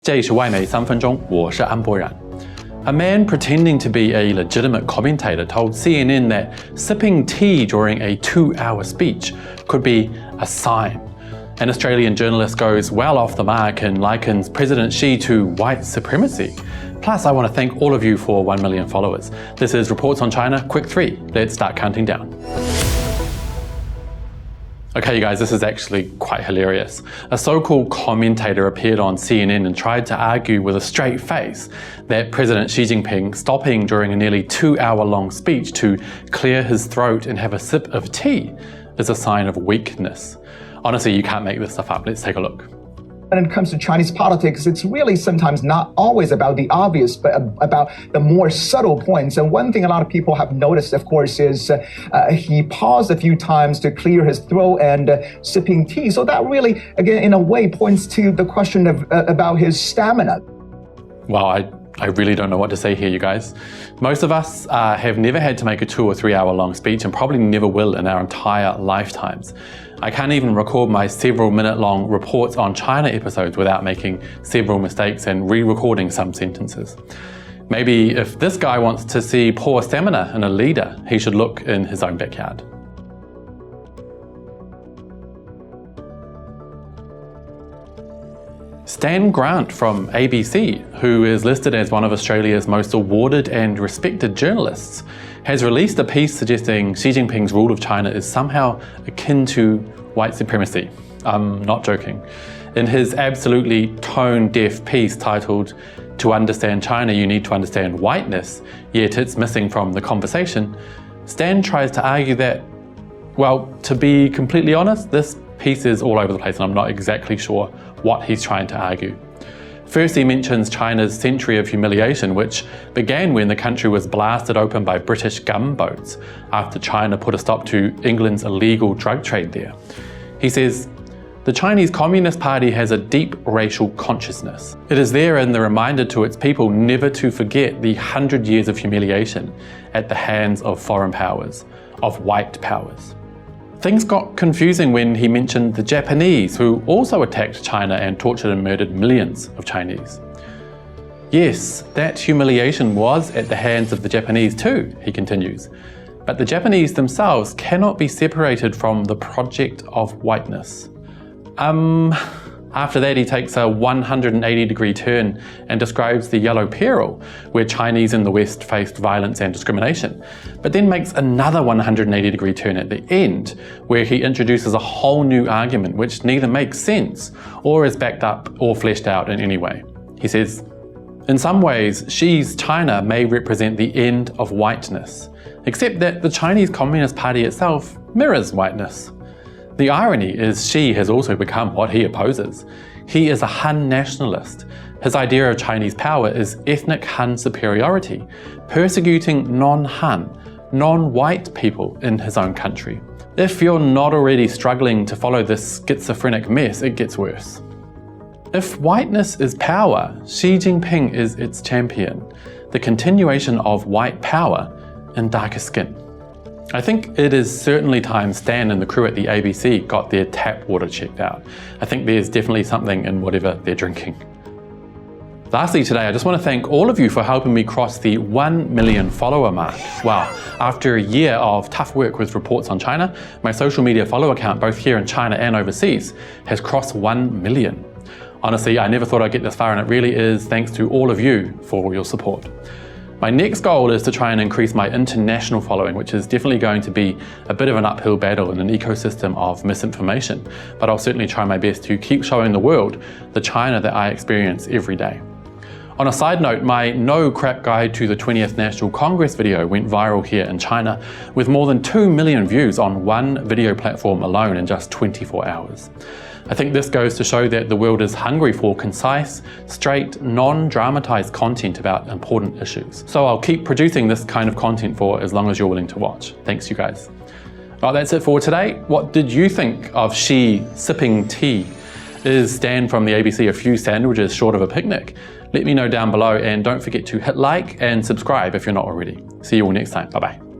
这里是外媒3分钟，我是安博然。A man pretending to be a legitimate commentator told CNN that sipping tea during a 2-hour speech could be a sign. An Australian journalist goes well off the mark and likens President Xi to white supremacy. Plus, I want to thank all of you for 1 million followers. This is Reports on China, Quick 3. Let's start counting down. Okay, you guys, this is actually quite hilarious. A so-called commentator appeared on CNN and tried to argue with a straight face that President Xi Jinping stopping during a nearly 2-hour-long speech to clear his throat and have a sip of tea is a sign of weakness. Honestly, you can't make this stuff up. Let's take a look. When it comes to Chinese politics, it's really sometimes not always about the obvious, but about the more subtle points. And one thing a lot of people have noticed, of course, is he paused a few times to clear his throat and sipping tea. So that really, again, in a way, points to the question of about his stamina. Wow, I really don't know what to say here, you guys. Most of us have never had to make a 2 or 3 hour long speech and probably never will in our entire lifetimes. I can't even record my several minute long Reports on China episodes without making several mistakes and re-recording some sentences. Maybe if this guy wants to see poor stamina in a leader, he should look in his own backyard. Stan Grant from ABC, who is listed as one of Australia's most awarded and respected journalists, has released a piece suggesting Xi Jinping's rule of China is somehow akin to white supremacy. I'm not joking. In his absolutely tone-deaf piece titled, "To understand China, you need to understand whiteness, yet it's missing from the conversation," Stan tries to argue that, well, to be completely honest, this piece is all over the place and I'm not exactly sure what he's trying to argue. First, he mentions China's century of humiliation, which began when the country was blasted open by British gunboats after China put a stop to England's illegal drug trade there. He says, "The Chinese Communist Party has a deep racial consciousness. It is there in the reminder to its people never to forget the 100 years of humiliation at the hands of foreign powers, of white powers." Things got confusing when he mentioned the Japanese, who also attacked China and tortured and murdered millions of Chinese. Yes, that humiliation was at the hands of the Japanese too, he continues, but the Japanese themselves cannot be separated from the project of whiteness. After that, he takes a 180-degree turn and describes the Yellow Peril, where Chinese in the West faced violence and discrimination, but then makes another 180-degree turn at the end, where he introduces a whole new argument which neither makes sense or is backed up or fleshed out in any way. He says, "In some ways, Xi's China may represent the end of whiteness, except that the Chinese Communist Party itself mirrors whiteness. The irony is Xi has also become what he opposes. He is a Han nationalist. His idea of Chinese power is ethnic Han superiority, persecuting non-Han, non-white people in his own country. If you're not already struggling to follow this schizophrenic mess, it gets worse. If whiteness is power, Xi Jinping is its champion, the continuation of white power in darker skin." I think it is certainly time Stan and the crew at the ABC got their tap water checked out. I think there's definitely something in whatever they're drinking. Lastly today, I just want to thank all of you for helping me cross the 1 million follower mark. Wow, after a year of tough work with Reports on China, my social media follow account, both here in China and overseas, has crossed 1 million. Honestly, I never thought I'd get this far, and it really is thanks to all of you for your support. My next goal is to try and increase my international following, which is definitely going to be a bit of an uphill battle in an ecosystem of misinformation, but I'll certainly try my best to keep showing the world the China that I experience every day. On a side note, my No Crap Guide to the 20th National Congress video went viral here in China, with more than 2 million views on one video platform alone in just 24 hours. I think this goes to show that the world is hungry for concise, straight, non-dramatized content about important issues. So I'll keep producing this kind of content for as long as you're willing to watch. Thanks, you guys. Well, that's it for today. What did you think of Xi sipping tea? Is Stan from the ABC a few sandwiches short of a picnic? Let me know down below, and don't forget to hit like and subscribe if you're not already. See you all next time. Bye-bye.